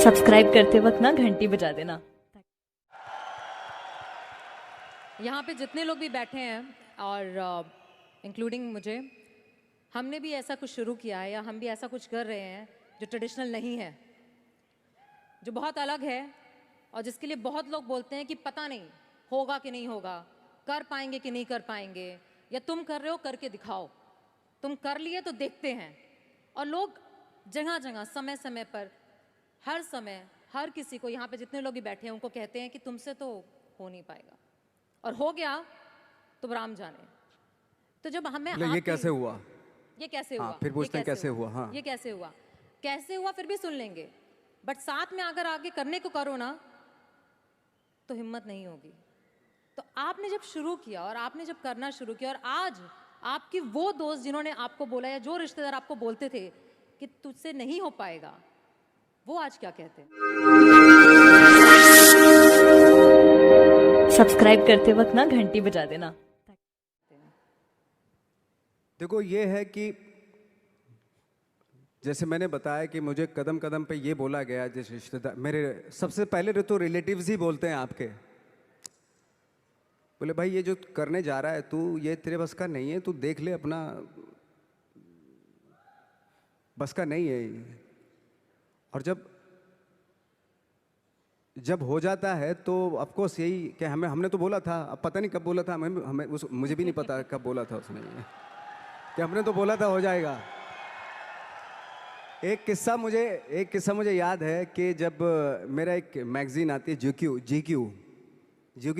Subscribe करते वक्त ना घंटी बजा देना। यहाँ पे जितने लोग भी बैठे हैं और इंक्लूडिंग मुझे, हमने भी ऐसा कुछ शुरू किया है या हम भी ऐसा कुछ कर रहे हैं जो ट्रेडिशनल नहीं है, जो बहुत अलग है और जिसके लिए बहुत लोग बोलते हैं कि पता नहीं होगा कि नहीं होगा, कर पाएंगे कि नहीं कर पाएंगे, या तुम कर रहे हो करके दिखाओ, तुम कर लिए तो देखते हैं। और लोग जगह जगह समय समय पर हर समय हर किसी को, यहाँ पे जितने लोग भी बैठे हैं उनको कहते हैं कि तुमसे तो हो नहीं पाएगा, और हो गया तो राम जाने। तो जब हमें ये कैसे हुआ, ये कैसे हाँ, हुआ, फिर पूछते हैं कैसे हुआ, हाँ, ये कैसे हुआ, कैसे हुआ फिर भी सुन लेंगे, बट साथ में अगर आगे करने को करो ना तो हिम्मत नहीं होगी। तो आपने जब शुरू किया और आपने जब करना शुरू किया, और आज आपकी वो दोस्त जिन्होंने आपको बोला या जो रिश्तेदार आपको बोलते थे कि तुझसे नहीं हो पाएगा, वो आज क्या कहते हैं? सब्सक्राइब करते वक्त ना घंटी बजा देना। देखो ये है कि जैसे मैंने बताया कि मुझे कदम कदम पे ये बोला गया, जैसे रिश्तेदार मेरे सबसे पहले तो रिलेटिव्स ही बोलते हैं आपके, बोले भाई ये जो करने जा रहा है तू, ये तेरे बस का नहीं है, तू देख ले, अपना बस का नहीं है ये। और जब हो जाता है तो ऑफ कोर्स यही कि हमने तो बोला था, अब पता नहीं कब बोला था, मुझे भी नहीं पता कब बोला था उसने कि हमने तो बोला था हो जाएगा। एक किस्सा मुझे याद है कि जब मेरा एक मैगजीन आती है जीक्यू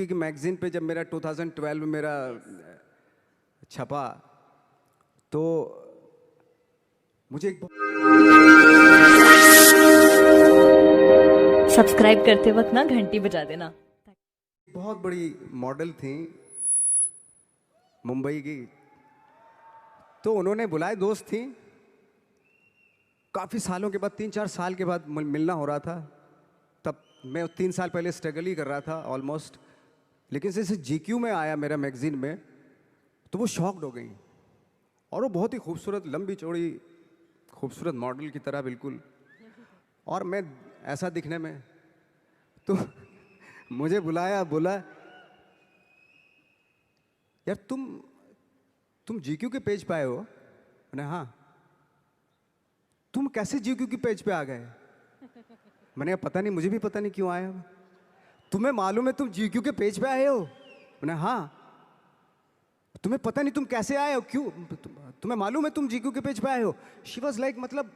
की मैगजीन पे जब मेरा 2012 में मेरा छपा, तो मुझे सब्सक्राइब करते वक्त ना घंटी बजा देना। बहुत बड़ी मॉडल थी मुंबई की, तो उन्होंने बुलाए, दोस्त थी, काफ़ी सालों के बाद, 3-4 साल के बाद मिलना हो रहा था। तब मैं 3 साल पहले स्ट्रगल ही कर रहा था ऑलमोस्ट, लेकिन जैसे जीक्यू में आया मेरा मैगजीन में, तो वो शॉक्ड हो गई। और वो बहुत ही खूबसूरत, लंबी चौड़ी खूबसूरत मॉडल की तरह बिल्कुल, और मैं ऐसा दिखने में, तो मुझे बोला यार तुम जीक्यू के पेज पे आए हो? मैंने हाँ। तुम कैसे जीक्यू के पेज पे आ गए? मैंने पता नहीं, मुझे भी पता नहीं क्यों आया। तुम्हें मालूम है तुम जीक्यू के पेज पे आए हो? मैंने हाँ। तुम्हें पता नहीं तुम कैसे आए हो, क्यों, तुम्हें मालूम है तुम जीक्यू के पेज पे आए हो? शी वॉज लाइक, मतलब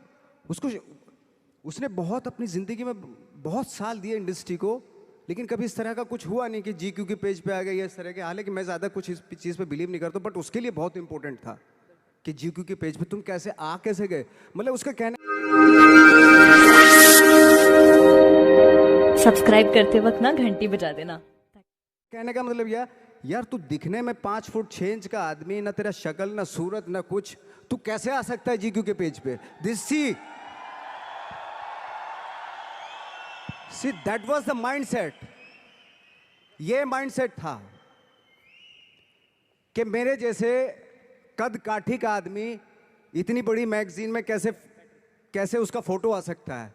उसने बहुत अपनी जिंदगी में बहुत साल दिए इंडस्ट्री को, लेकिन कभी इस तरह का कुछ हुआ नहीं कि जीक्यू के पेज पे आ गए इस तरह के। हालांकि मैं ज़्यादा कुछ इस चीज़ पे बिलीव नहीं करता, बट उसके लिए बहुत इंपॉर्टेंट था कि जीक्यू के पेज पे तुम कैसे गए। मतलब उसका कहना, सब्सक्राइब करते वक्त ना घंटी बजा देना। कहने का मतलब यार तू दिखने में 5 फुट 6 इंच का आदमी, ना तेरा शक्ल ना सूरत ना कुछ, तू कैसे आ सकता है जीक्यू के पेज पे? See, that was the mindset. ये माइंडसेट था कि मेरे जैसे कद काठी का आदमी इतनी बड़ी मैगजीन में कैसे उसका फोटो आ सकता है।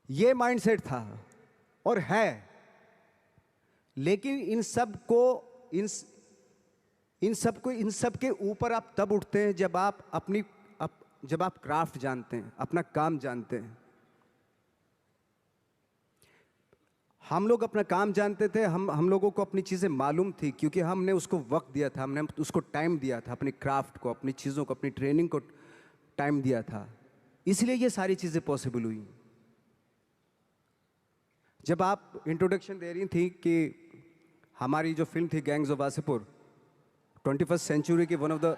ये माइंडसेट था और है। लेकिन इन सब के ऊपर आप तब उठते हैं जब आप क्राफ्ट जानते हैं, अपना काम जानते हैं। हम लोग अपना काम जानते थे, हम लोगों को अपनी चीज़ें मालूम थी, क्योंकि हमने उसको वक्त दिया था, हमने उसको टाइम दिया था, अपनी क्राफ्ट को, अपनी चीज़ों को, अपनी ट्रेनिंग को टाइम दिया था। इसलिए ये सारी चीज़ें पॉसिबल हुई। जब आप इंट्रोडक्शन दे रही थी कि हमारी जो फिल्म थी gangs of Wasseypur, 21st century की वन ऑफ द,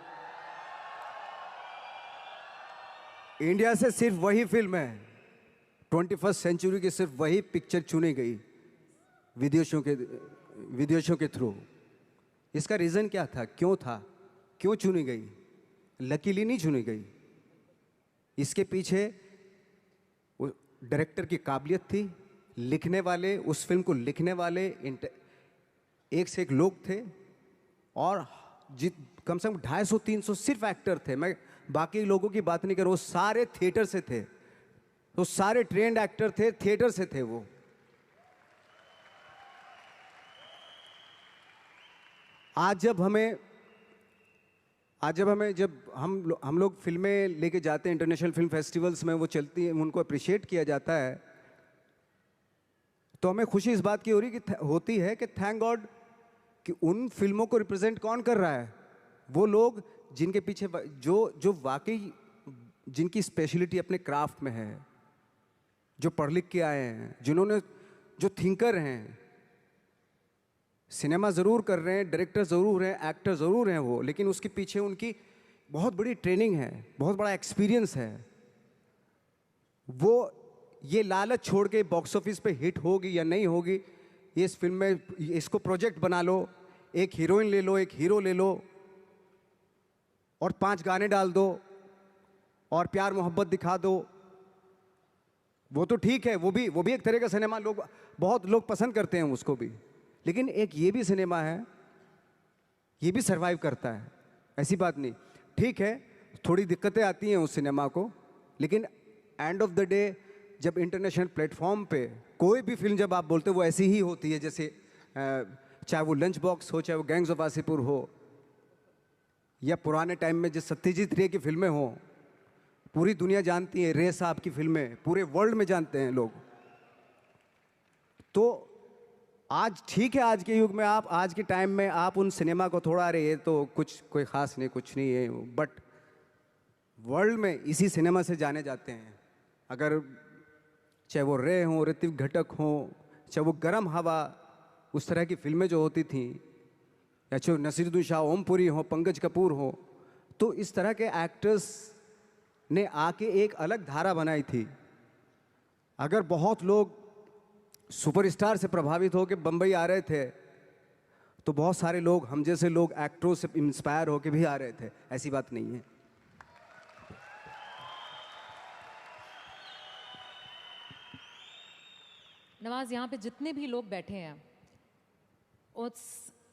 इंडिया से सिर्फ वही फिल्म है, 21st सेंचुरी की सिर्फ वही पिक्चर चुनी गई विदेशों के थ्रू। इसका रीज़न क्या था, क्यों चुनी गई? लकीली नहीं चुनी गई। इसके पीछे डायरेक्टर की काबिलियत थी, लिखने वाले, उस फिल्म को लिखने वाले एक से एक लोग थे, और कम से कम 250-300 सिर्फ एक्टर थे। मैं बाकी लोगों की बात नहीं कर रहा, वो सारे थिएटर से थे। तो सारे ट्रेंड एक्टर थे, थिएटर से थे वो। आज जब हम लोग फिल्में लेके जाते हैं इंटरनेशनल फिल्म फेस्टिवल्स में, वो चलती हैं, उनको अप्रिशिएट किया जाता है, तो हमें खुशी इस बात की होती है कि थैंक गॉड कि उन फिल्मों को रिप्रेजेंट कौन कर रहा है, वो लोग जिनके पीछे जो वाकई जिनकी स्पेशलिटी अपने क्राफ्ट में है, जो पढ़ लिख के आए हैं, जो थिंकर हैं। सिनेमा ज़रूर कर रहे हैं, डायरेक्टर ज़रूर हैं, एक्टर ज़रूर हैं वो, लेकिन उसके पीछे उनकी बहुत बड़ी ट्रेनिंग है, बहुत बड़ा एक्सपीरियंस है। वो ये लालच छोड़ के बॉक्स ऑफिस पे हिट होगी या नहीं होगी, ये इस फिल्म में इसको प्रोजेक्ट बना लो, एक हीरोइन ले लो, एक हीरो ले लो और 5 गाने डाल दो और प्यार मोहब्बत दिखा दो, वो तो ठीक है, वो भी एक तरह का सिनेमा, बहुत लोग पसंद करते हैं उसको भी। लेकिन एक ये भी सिनेमा है, ये भी सरवाइव करता है, ऐसी बात नहीं। ठीक है, थोड़ी दिक्कतें आती हैं उस सिनेमा को, लेकिन एंड ऑफ द डे जब इंटरनेशनल प्लेटफॉर्म पे कोई भी फिल्म जब आप बोलते हो वो ऐसी ही होती है, जैसे चाहे वो लंच बॉक्स हो, चाहे वो गैंग्स ऑफ वासेपुर हो, या पुराने टाइम में जो सत्यजीत रे की फिल्में हो, पूरी दुनिया जानती है रे साहब की फिल्में, पूरे वर्ल्ड में जानते हैं लोग। तो आज ठीक है, आज के युग में आज के टाइम में आप उन सिनेमा को थोड़ा, अरे ये तो कोई ख़ास नहीं, कुछ नहीं है, बट वर्ल्ड में इसी सिनेमा से जाने जाते हैं। अगर चाहे वो रे हों, ऋत्विक घटक हों, चाहे वो गरम हवा, उस तरह की फिल्में जो होती थी, या चाहे नसीरुद्दीन शाह, ओमपुरी हो, पंकज कपूर हो, तो इस तरह के एक्टर्स ने आके एक अलग धारा बनाई थी। अगर बहुत लोग सुपरस्टार से प्रभावित होकर बम्बई आ रहे थे, तो बहुत सारे लोग, हम जैसे लोग, एक्टरों से इंस्पायर होकर भी आ रहे थे, ऐसी बात नहीं है। नवाज, यहाँ पे जितने भी लोग बैठे हैं,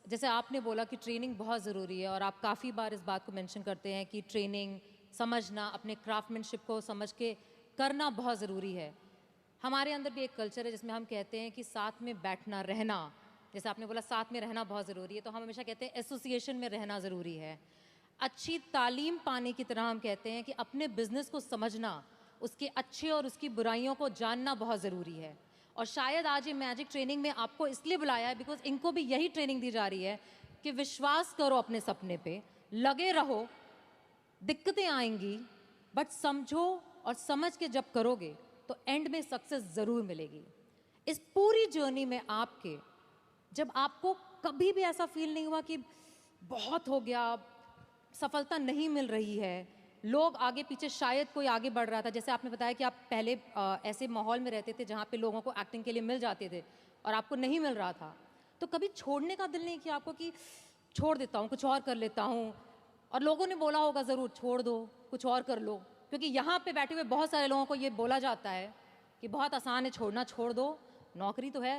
जैसे आपने बोला कि ट्रेनिंग बहुत ज़रूरी है, और आप काफ़ी बार इस बात को मेंशन करते हैं कि ट्रेनिंग, समझना, अपने क्राफ्टमैनशिप को समझ के करना बहुत ज़रूरी है। हमारे अंदर भी एक कल्चर है जिसमें हम कहते हैं कि साथ में बैठना, रहना, जैसे आपने बोला साथ में रहना बहुत ज़रूरी है, तो हम हमेशा कहते हैं एसोसिएशन में रहना ज़रूरी है। अच्छी तालीम पाने की तरह हम कहते हैं कि अपने बिजनेस को समझना, उसके अच्छे और उसकी बुराइयों को जानना बहुत ज़रूरी है। और शायद आज ये मैजिक ट्रेनिंग में आपको इसलिए बुलाया है बिकॉज इनको भी यही ट्रेनिंग दी जा रही है कि विश्वास करो अपने सपने पे, लगे रहो, दिक्कतें आएंगी, बट समझो और समझ के जब करोगे तो एंड में सक्सेस ज़रूर मिलेगी। इस पूरी जर्नी में आपके, जब आपको कभी भी ऐसा फील नहीं हुआ कि बहुत हो गया, सफलता नहीं मिल रही है, लोग आगे पीछे, शायद कोई आगे बढ़ रहा था, जैसे आपने बताया कि आप पहले ऐसे माहौल में रहते थे जहाँ पे लोगों को एक्टिंग के लिए मिल जाते थे और आपको नहीं मिल रहा था, तो कभी छोड़ने का दिल नहीं किया आपको कि छोड़ देता हूँ, कुछ और कर लेता हूँ? और लोगों ने बोला होगा ज़रूर, छोड़ दो, कुछ और कर लो, क्योंकि यहाँ पे बैठे हुए बहुत सारे लोगों को ये बोला जाता है कि बहुत आसान है छोड़ना, छोड़ दो, नौकरी तो है,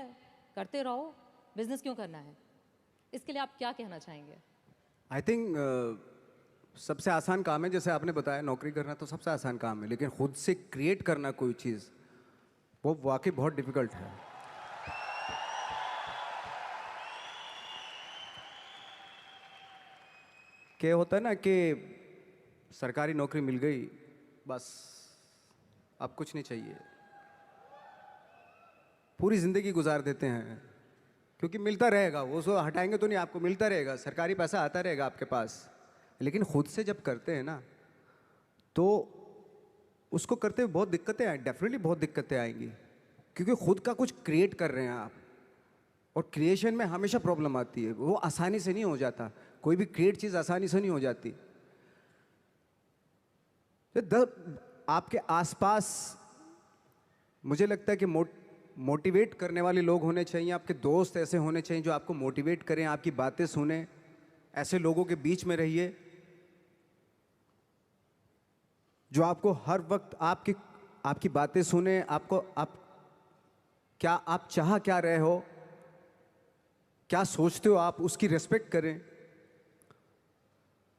करते रहो, बिजनेस क्यों करना है? इसके लिए आप क्या कहना चाहेंगे? आई थिंक सबसे आसान काम है, जैसे आपने बताया, नौकरी करना तो सबसे आसान काम है, लेकिन खुद से क्रिएट करना कोई चीज़, वो वाकई बहुत डिफिकल्ट है। क्या होता है ना कि सरकारी नौकरी मिल गई, बस अब कुछ नहीं चाहिए, पूरी ज़िंदगी गुजार देते हैं, क्योंकि मिलता रहेगा, वो सो हटाएंगे तो नहीं, आपको मिलता रहेगा, सरकारी पैसा आता रहेगा आपके पास। लेकिन खुद से जब करते हैं ना, तो उसको करते हुए बहुत दिक्कतें आए, डेफिनेटली बहुत दिक्कतें आएंगी, क्योंकि खुद का कुछ क्रिएट कर रहे हैं आप, और क्रिएशन में हमेशा प्रॉब्लम आती है, वो आसानी से नहीं हो जाता, कोई भी क्रिएट चीज़ आसानी से नहीं हो जाती। तो आपके आसपास मुझे लगता है कि मोटिवेट करने वाले लोग होने चाहिए, आपके दोस्त ऐसे होने चाहिए जो आपको मोटिवेट करें, आपकी बातें सुने, ऐसे लोगों के बीच में रहिए जो आपको हर वक्त आपकी बातें सुने, आप चाह क्या रहे हो, क्या सोचते हो आप, उसकी रिस्पेक्ट करें।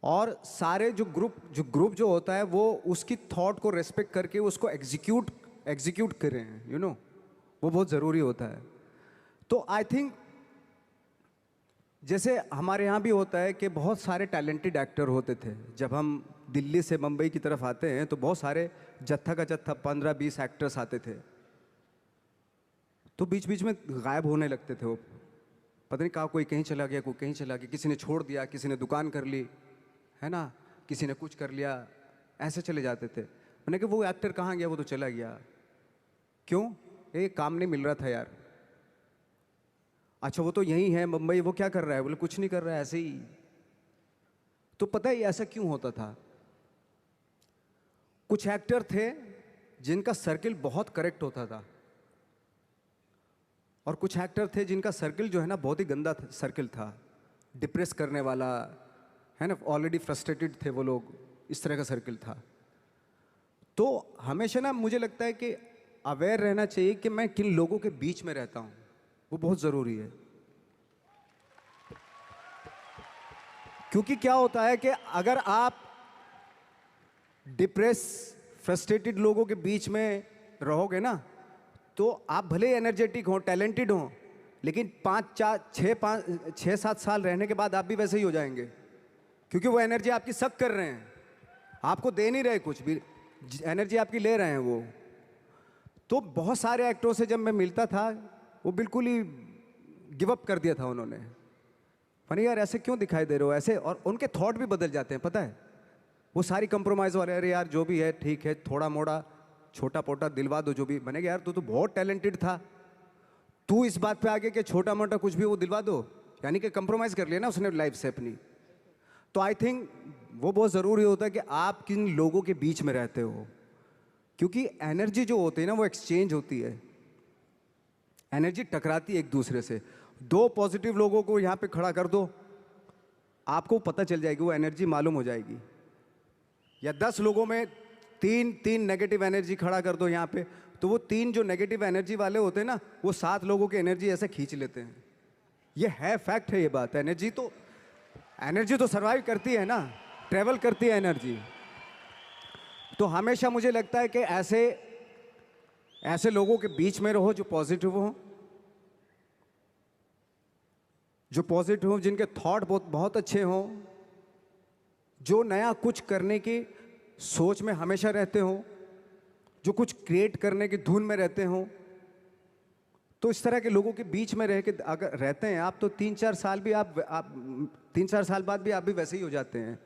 और सारे जो ग्रुप जो होता है वो उसकी थॉट को रिस्पेक्ट करके उसको एग्जीक्यूट करें, वो बहुत ज़रूरी होता है। तो आई थिंक जैसे हमारे यहाँ भी होता है कि बहुत सारे टैलेंटेड एक्टर होते थे। जब हम दिल्ली से मुंबई की तरफ आते हैं तो बहुत सारे जत्था का जत्था 15-20 एक्टर्स आते थे, तो बीच बीच में गायब होने लगते थे वो। पता नहीं कहाँ, कोई कहीं चला गया, कोई कहीं चला गया, किसी ने छोड़ दिया, किसी ने दुकान कर ली, है ना, किसी ने कुछ कर लिया, ऐसे चले जाते थे। मैंने कहा वो एक्टर कहाँ गया, वो तो चला गया। क्यों? एक काम नहीं मिल रहा था यार। अच्छा वो तो यही है मुंबई, वो क्या कर रहा है? बोले कुछ नहीं कर रहा है, ऐसे ही। तो पता है ऐसा क्यों होता था? कुछ एक्टर थे जिनका सर्किल बहुत करेक्ट होता था, और कुछ एक्टर थे जिनका सर्किल जो है ना बहुत ही गंदा सर्किल था, डिप्रेस करने वाला, है ना, ऑलरेडी फ्रस्ट्रेटेड थे वो लोग, इस तरह का सर्किल था। तो हमेशा ना मुझे लगता है कि अवेयर रहना चाहिए कि मैं किन लोगों के बीच में रहता हूँ, वो बहुत ज़रूरी है। क्योंकि क्या होता है कि अगर आप डिप्रेस फ्रस्ट्रेटेड लोगों के बीच में रहोगे ना, तो आप भले एनर्जेटिक हो, टैलेंटेड हो, लेकिन 5-7 साल रहने के बाद आप भी वैसे ही हो जाएंगे, क्योंकि वो एनर्जी आपकी सक कर रहे हैं, आपको दे नहीं रहे कुछ भी, एनर्जी आपकी ले रहे हैं वो। तो बहुत सारे एक्टरों से जब मैं मिलता था, वो बिल्कुल ही गिव अप कर दिया था उन्होंने। फनी यार ऐसे क्यों दिखाई दे रहे हो ऐसे, और उनके थॉट भी बदल जाते हैं, पता है। वो सारी कंप्रोमाइज़ वाले, अरे यार जो भी है ठीक है, थोड़ा मोड़ा छोटा मोटा दिलवा दो जो भी। मैंने कहा यार तू तो बहुत टैलेंटेड था, तू इस बात पे आ गया कि छोटा मोटा कुछ भी वो दिलवा दो, यानी कि कंप्रोमाइज़ कर लिया ना उसने लाइफ से अपनी। तो आई थिंक वो बहुत ज़रूरी होता है कि आप किन लोगों के बीच में रहते हो, क्योंकि एनर्जी जो होती है ना वो एक्सचेंज होती है, एनर्जी टकराती है एक दूसरे से। 2 पॉजिटिव लोगों को यहाँ पे खड़ा कर दो, आपको पता चल जाएगी, वो एनर्जी मालूम हो जाएगी। या 10 लोगों में 3 नेगेटिव एनर्जी खड़ा कर दो यहाँ पे, तो वो 3 जो नेगेटिव एनर्जी वाले होते हैं ना, वो 7 लोगों की एनर्जी ऐसे खींच लेते हैं। ये है, फैक्ट है ये बात। एनर्जी तो सर्वाइव करती है ना, ट्रेवल करती है एनर्जी। तो हमेशा मुझे लगता है कि ऐसे लोगों के बीच में रहो जो पॉजिटिव हो, जिनके थॉट बहुत अच्छे हों, जो नया कुछ करने की सोच में हमेशा रहते हो, जो कुछ क्रिएट करने की धुन में रहते हो। तो इस तरह के लोगों के बीच में रह के अगर रहते हैं आप, तो 3-4 साल भी आप 3-4 साल बाद भी आप भी वैसे ही हो जाते हैं।